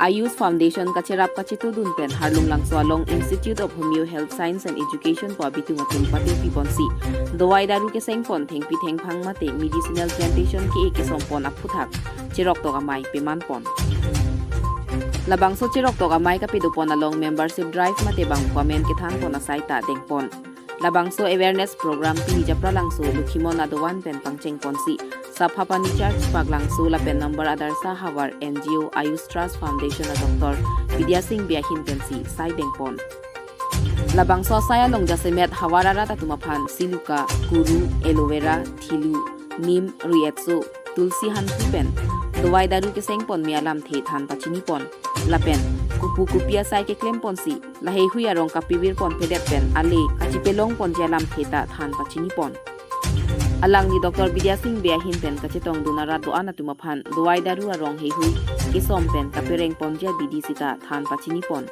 Ayush Foundation kacherap kachitudun pen Harlunglangso along Institute of Homeo Health Science and Education po abitungating pati piponsi. Dawai daru ke sengpon thengpi thengphang mate medicinal plantation ke sompon aphuthak chirok to gamai pemanpon. Labangso chirok to gamai kapidupon along membership drive mate bang comment ke thang pon asaita dengpon. Labangso awareness program pi Japralangso lukhimon adawan pen pangcheng ponsi. Saphapani Church Paglangso lapen number adar sahawar NGO Ayush Trust Foundation na Dr. Vidya Singh Biahin pensi sai dengpon. Labangso saya long jasemet hawarara tatumaphan siluka kuru aloe vera thilu nim ruietso tulsi hantu pen dawai daru ke sengpon mi alamthe than pachini pon lapen kupu kupia sai ke klem ponsi lahei huya rong kapibir pon pedet pen ale kachipelong pon jalam theta than pachini pon. Alang ni Dr. Vidya Singh Biahin pen kachetong dunara doa na tumaphan duwai daru arong hehui kisom pen kapireng ponja bidi sita than pachini pon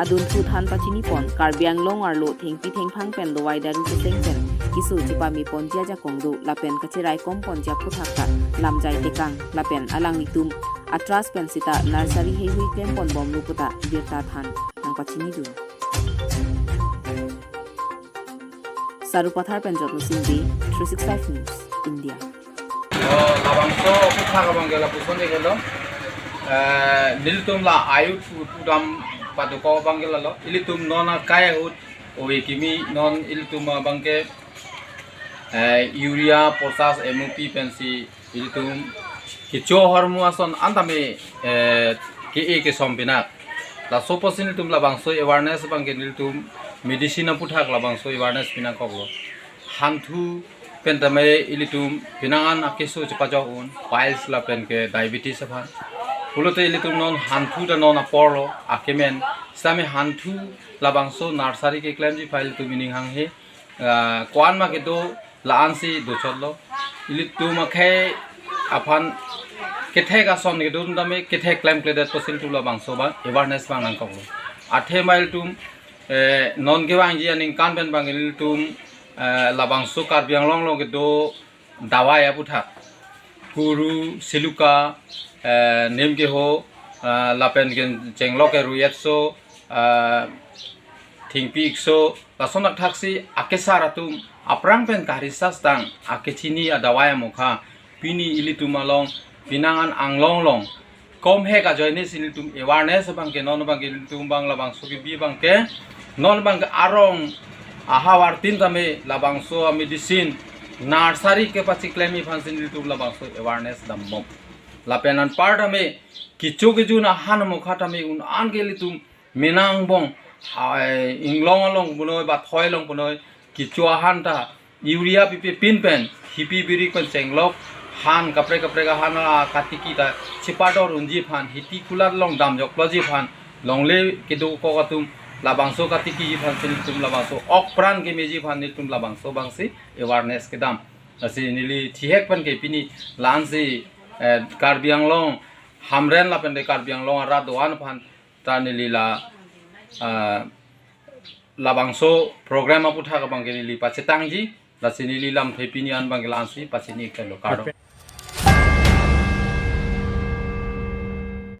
adun thu than pachini pon Karbi Anglong arlo thengpi thengphang pen duwai daru keseng pen kisu chipami ponja ja kongdu lapen kachirai kom ponja phuthakta lamjai tekang lapen alang nitum atras pen sita nursery hehui klem pon bomlu puta Birta than nang pachini dun Saru Pathar Penjot Musindi 365 News India. Labangso puthaka bangela puson dekelo. Nelitum la ayut pudam paduko bangela lo. Ilitum nona kaya hut owe kimi non ilitum bangke urea potas MOP pensi ilitum kicho hormuason antame ke sompinak. La soposin ilitum labangso awareness bangke nelitum Medicinal puthak labangso awareness pinakoglo hantu pentame ilitum pinangan akeso cepajaun piles lapen ke diabetes aphan pulote ilitum non hantu da non aporo akemen same hantu labangso nursery ke claim ji file tu meaning hang he kwan ma ke do laansi do chollo ilitum akhe aphan kethe ga son ke do ndame kethe claim kledat posil tu labangso ba awareness bang nang koglo athe mile tum non gewang ji aning kan ben bangil tum labangso Karbi Anglong lo do dawa ya puthak kuru siluka nem ke ho lapen gen chenglok ke ruietso thingpi so lasonak thaksi akesara tum aprang pen karisas tang akechini dawa ya mokha pini ilitum along pinangan anglong long kom he ka joine silitum awareness bang ke non bang ilitum bang labangso ke bi bang ke non bang arong ahawar tin tame labangso medicine nursery ke pachi claimi fansin tu labangso awareness dammom lapenan part ame kichu na han mokha tame un an gelitum menang bong inglong along bunoi ba thoi long bunoi kichu han ta urea pipi pin pen hipi biri kon chenglok han kapre ga han katiki ta chipador unji phan hiti kular long dam jok loji phan longle kedu ko katum labangso katiki ji phan tum labangso okpran ke meji phan tum labangso bangsi awareness ke dam asi nili thihek pan ke pini lansi Karbi Anglong hamren la pende Karbi Anglong ara doan phan ta nili la labangso program aputhaka bangke nili Pachethang ji la sinili lam thepini an bangela ansi pachini ke lokaro